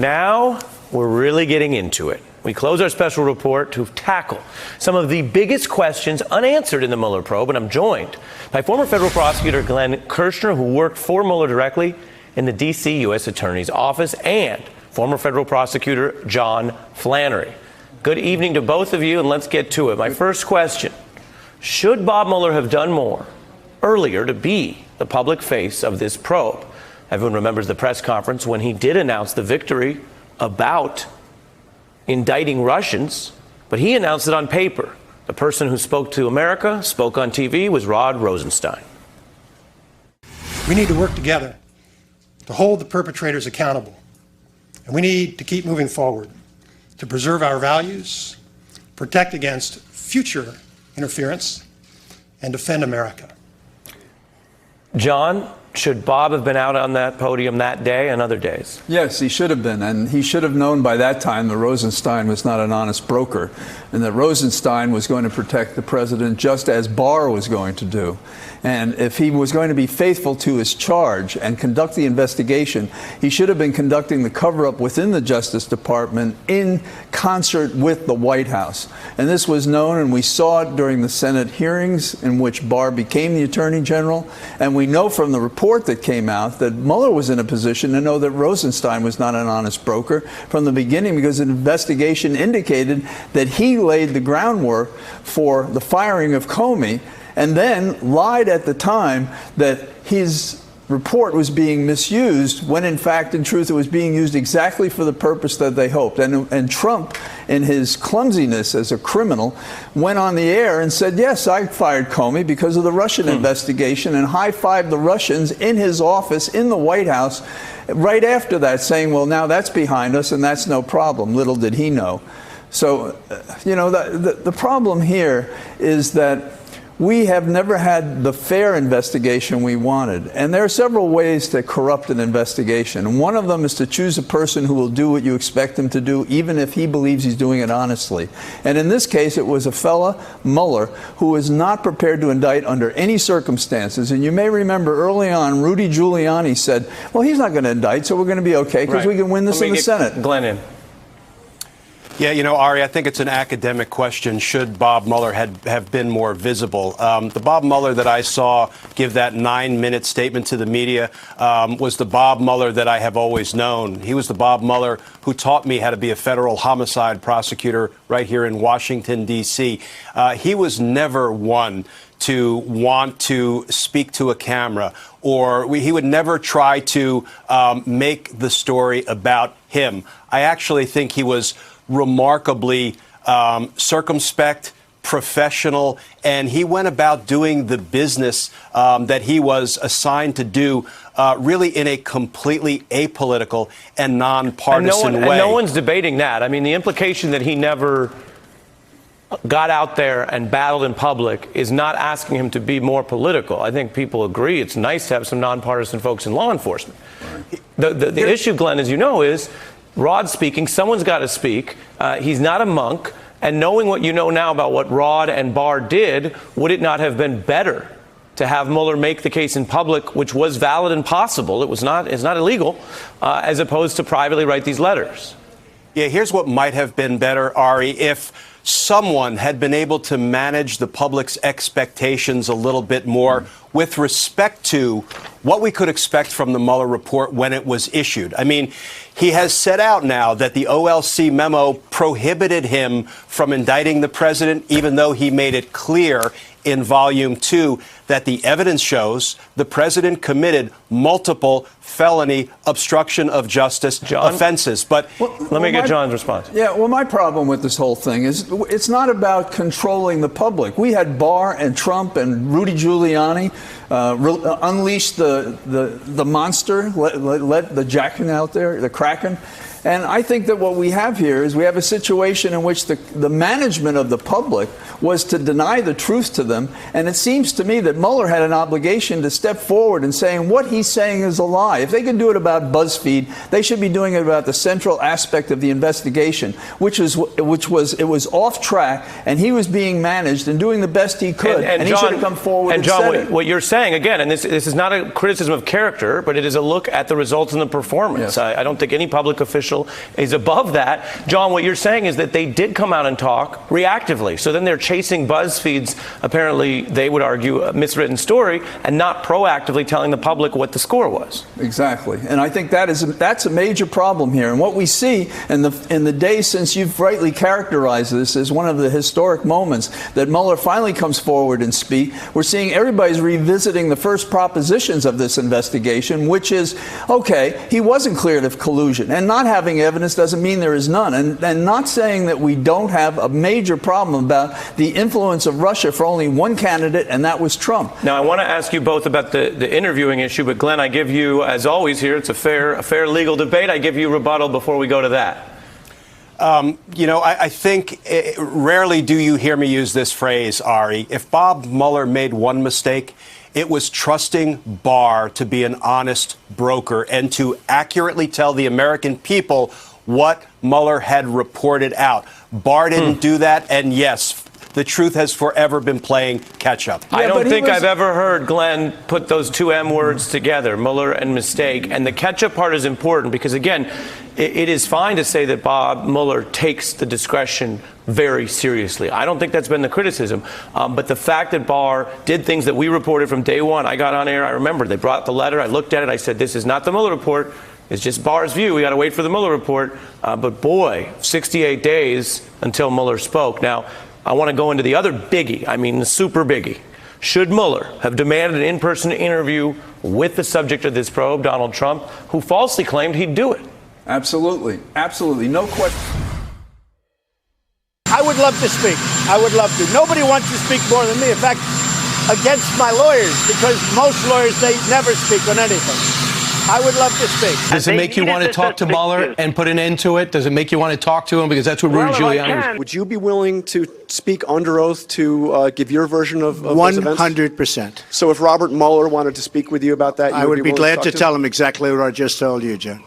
now we're really getting into it. We close our special report to tackle some of the biggest questions unanswered in the Mueller probe, and I'm joined by former federal prosecutor Glenn Kirshner, who worked for Mueller directly in the D.C. U.S. Attorney's Office, and former federal prosecutor John Flannery. Good evening to both of you, and let's get to it. My first question: should Bob Mueller have done more earlier to be the public face of this probe? Everyone remembers the press conference when he did announce the victory about indicting Russians, but he announced it on paper. The person who spoke to America, spoke on TV, was Rod Rosenstein. We need to work together to hold the perpetrators accountable. And we need to keep moving forward to preserve our values, protect against future interference, and defend America. John, should Bob have been out on that podium that day and other days? Yes, he should have been. And he should have known by that time that Rosenstein was not an honest broker, and that Rosenstein was going to protect the president just as Barr was going to do. And if he was going to be faithful to his charge and conduct the investigation, he should have been conducting the cover-up within the Justice Department in concert with the White House. And this was known, and we saw it during the Senate hearings in which Barr became the Attorney General. And we know from the report that came out that Mueller was in a position to know that Rosenstein was not an honest broker from the beginning, because an investigation indicated that he laid the groundwork for the firing of Comey, and then lied at the time that his report was being misused, when in fact, in truth, it was being used exactly for the purpose that they hoped. And Trump, in his clumsiness as a criminal, went on the air and said, yes, I fired Comey because of the Russian investigation, and high-fived the Russians in his office in the White House right after that, saying, well, now that's behind us and that's no problem. Little did he know. So, you know, the problem here is that we have never had the fair investigation we wanted. And there are several ways to corrupt an investigation. And one of them is to choose a person who will do what you expect him to do, even if he believes he's doing it honestly. And in this case, it was a fella, Mueller, who was not prepared to indict under any circumstances. And you may remember early on, Rudy Giuliani said, well, he's not going to indict, so we're going to be okay because we can win this in the Senate. Glenn in. Yeah, you know, Ari, I think it's an academic question. Should Bob Mueller have been more visible? The Bob Mueller that I saw give that 9-minute statement to the media was the Bob Mueller that I have always known. He was the Bob Mueller who taught me how to be a federal homicide prosecutor right here in Washington, D.C. He was never one to want to speak to a camera, or he would never try to make the story about him. I actually think he was remarkably circumspect, professional, and he went about doing the business that he was assigned to do really in a completely apolitical and nonpartisan way. And no one's debating that. I mean, the implication that he never got out there and battled in public is not asking him to be more political. I think people agree it's nice to have some nonpartisan folks in law enforcement. The issue, Glenn, as you know, is Rod speaking. Someone's got to speak. He's not a monk. And knowing what you know now about what Rod and Barr did, would it not have been better to have Mueller make the case in public, which was valid and possible? It's not illegal, as opposed to privately write these letters. Yeah, here's what might have been better, Ari, if someone had been able to manage the public's expectations a little bit more with respect to what we could expect from the Mueller report when it was issued. I mean, he has set out now that the OLC memo prohibited him from indicting the president, even though he made it clear in Volume 2 that the evidence shows the president committed multiple felony obstruction of justice offenses. But let me get John's response. Yeah, well, my problem with this whole thing is it's not about controlling the public. We had Barr and Trump and Rudy Giuliani unleash the monster, let the Kraken out there, the Kraken. And I think that what we have here is we have a situation in which the management of the public was to deny the truth to them. And it seems to me that Mueller had an obligation to step forward and saying what he's saying is a lie. why. If they can do it about BuzzFeed, they should be doing it about the central aspect of the investigation, which was off track, and he was being managed and doing the best he could, and he should have come forward and John, said it. what you're saying, again, and this is not a criticism of character, but it is a look at the results and the performance. Yes. I don't think any public official is above that. John, what you're saying is that they did come out and talk reactively. So then they're chasing BuzzFeed's, apparently, they would argue, a miswritten story, and not proactively telling the public what the score was. Exactly. And I think that's a major problem here. And what we see in the days since you've rightly characterized this as one of the historic moments that Mueller finally comes forward and speak, we're seeing everybody's revisiting the first propositions of this investigation, which is, okay, he wasn't cleared of collusion. And not having evidence doesn't mean there is none. And not saying that we don't have a major problem about the influence of Russia for only one candidate, and that was Trump. Now, I want to ask you both about the interviewing issue, but Glenn, I give you, as always here, it's a fair legal debate. I give you rebuttal before we go to that. I think rarely do you hear me use this phrase, Ari. If Bob Mueller made one mistake, it was trusting Barr to be an honest broker and to accurately tell the American people what Mueller had reported out. Barr didn't do that, and yes, the truth has forever been playing catch up. I don't think I've ever heard Glenn put those two M words together, Mueller and mistake. And the catch up part is important because, again, it is fine to say that Bob Mueller takes the discretion very seriously. I don't think that's been the criticism. But the fact that Barr did things that we reported from day one, I got on air, I remember they brought the letter, I looked at it, I said, this is not the Mueller report. It's just Barr's view. We got to wait for the Mueller report. But boy, 68 days until Mueller spoke. Now, I want to go into the other biggie, the super biggie. Should Mueller have demanded an in-person interview with the subject of this probe, Donald Trump, who falsely claimed he'd do it? Absolutely. Absolutely. No question. I would love to speak. I would love to. Nobody wants to speak more than me. In fact, against my lawyers, because most lawyers, they never speak on anything. I would love to speak. Does it make you want to talk to Mueller and put an end to it? Does it make you want to talk to him? Because that's what Rudy Giuliani was. Would you be willing to speak under oath to give your version of those events? 100%. So if Robert Mueller wanted to speak with you about that, I would be glad to talk tell him exactly what I just told you, John.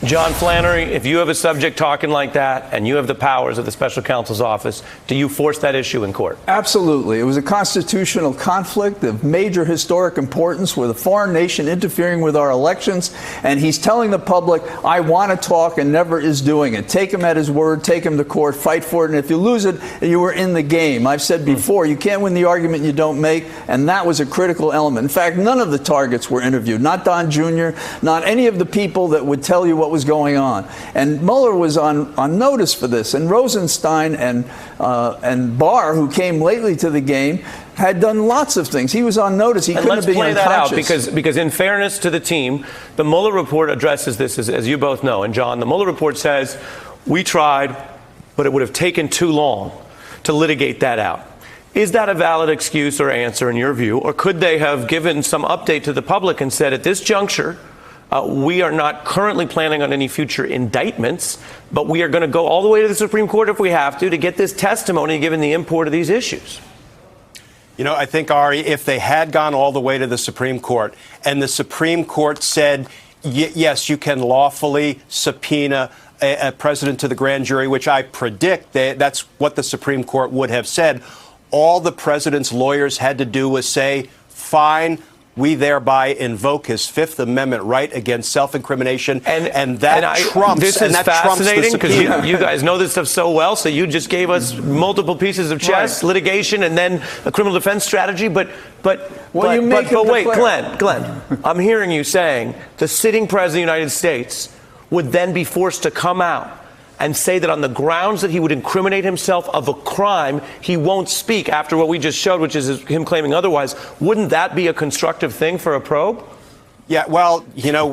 John Flannery, if you have a subject talking like that and you have the powers of the special counsel's office, do you force that issue in court? Absolutely. It was a constitutional conflict of major historic importance with a foreign nation interfering with our elections. And he's telling the public, I want to talk, and never is doing it. Take him at his word, take him to court, fight for it. And if you lose it, you were in the game. I've said before, you can't win the argument you don't make. And that was a critical element. In fact, none of the targets were interviewed. Not Don Jr., not any of the people that would tell you what was going on. And Mueller was on notice for this. And Rosenstein and Barr, who came lately to the game, had done lots of things. He was on notice. He couldn't have been unconscious. Let's play that out because in fairness to the team, the Mueller report addresses this, as you both know. And John, the Mueller report says, we tried, but it would have taken too long to litigate that out. Is that a valid excuse or answer in your view? Or could they have given some update to the public and said, at this juncture, we are not currently planning on any future indictments, but we are going to go all the way to the Supreme Court if we have to get this testimony given the import of these issues? I think, Ari, if they had gone all the way to the Supreme Court and the Supreme Court said, yes, you can lawfully subpoena a president to the grand jury, which I predict that's what the Supreme Court would have said, all the president's lawyers had to do was say, fine, we thereby invoke his Fifth Amendment right against self-incrimination, and that trumps. This is fascinating because you guys know this stuff so well. So you just gave us multiple pieces of chess, litigation, and then a criminal defense strategy. But wait, Glenn, I'm hearing you saying the sitting president of the United States would then be forced to come out and say that on the grounds that he would incriminate himself of a crime, he won't speak after what we just showed, which is him claiming otherwise. Wouldn't that be a constructive thing for a probe? Yeah, well,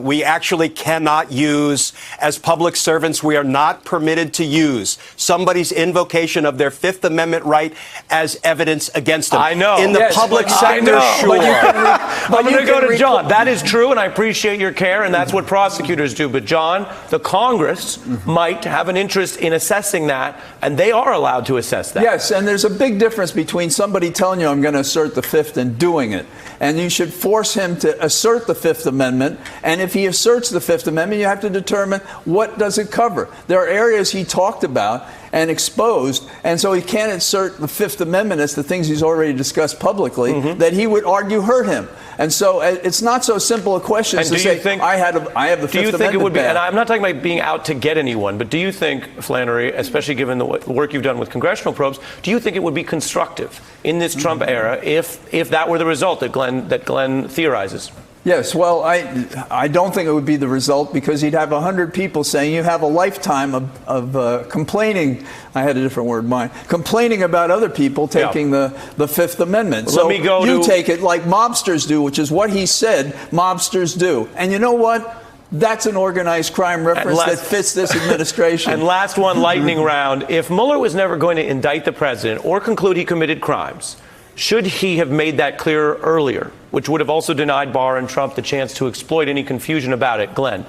we actually cannot use, as public servants, we are not permitted to use somebody's invocation of their Fifth Amendment right as evidence against them. I know. In the public sector, sure. I'm going to go to John. That is true, and I appreciate your care, and that's what prosecutors do. But, John, the Congress might have an interest in assessing that, and they are allowed to assess that. Yes, and there's a big difference between somebody telling you I'm going to assert the Fifth and doing it. And you should force him to assert the Fifth Fifth Amendment. And if he asserts the Fifth Amendment, you have to determine what does it cover. There are areas he talked about and exposed, and so he can't assert the Fifth Amendment as the things he's already discussed publicly that he would argue hurt him. And so it's not so simple a question as to say, I have the Fifth Amendment. Do you think it would be, bad. and I'm not talking about being out to get anyone, but do you think, Flannery, especially given the work you've done with congressional probes, do you think it would be constructive in this Trump era if that were the result that Glenn theorizes? Yes, well, I don't think it would be the result, because he'd have 100 people saying you have a lifetime of complaining. I had a different word in mind. Complaining about other people taking the Fifth Amendment. Well, so let me go you to, take it like mobsters do, which is what he said mobsters do. And you know what? That's an organized crime reference that fits this administration. And last one, lightning round. If Mueller was never going to indict the president or conclude he committed crimes, should he have made that clearer earlier, which would have also denied Barr and Trump the chance to exploit any confusion about it? Glenn?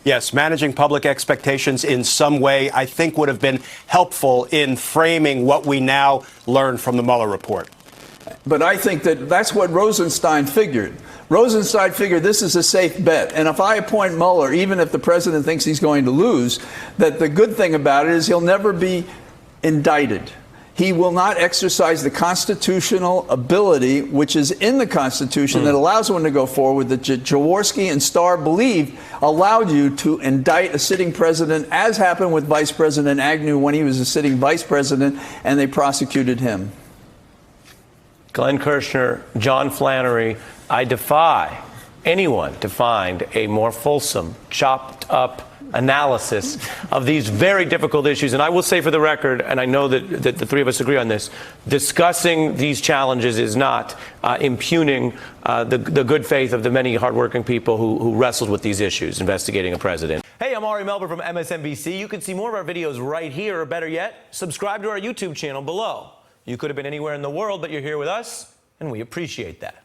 Yes, managing public expectations in some way, I think, would have been helpful in framing what we now learn from the Mueller report. But I think that's what Rosenstein figured. Rosenstein figured this is a safe bet. And if I appoint Mueller, even if the president thinks he's going to lose, that the good thing about it is he'll never be indicted. He will not exercise the constitutional ability, which is in the Constitution, that allows one to go forward, that Jaworski and Starr believe allowed you to indict a sitting president, as happened with Vice President Agnew when he was a sitting vice president, and they prosecuted him. Glenn Kirshner, John Flannery, I defy anyone to find a more fulsome, chopped up analysis of these very difficult issues. And I will say for the record, and I know that the three of us agree on this, discussing these challenges is not impugning the good faith of the many hardworking people who wrestled with these issues, investigating a president. Hey, I'm Ari Melber from MSNBC. You can see more of our videos right here, or better yet, subscribe to our YouTube channel below. You could have been anywhere in the world, but you're here with us, and we appreciate that.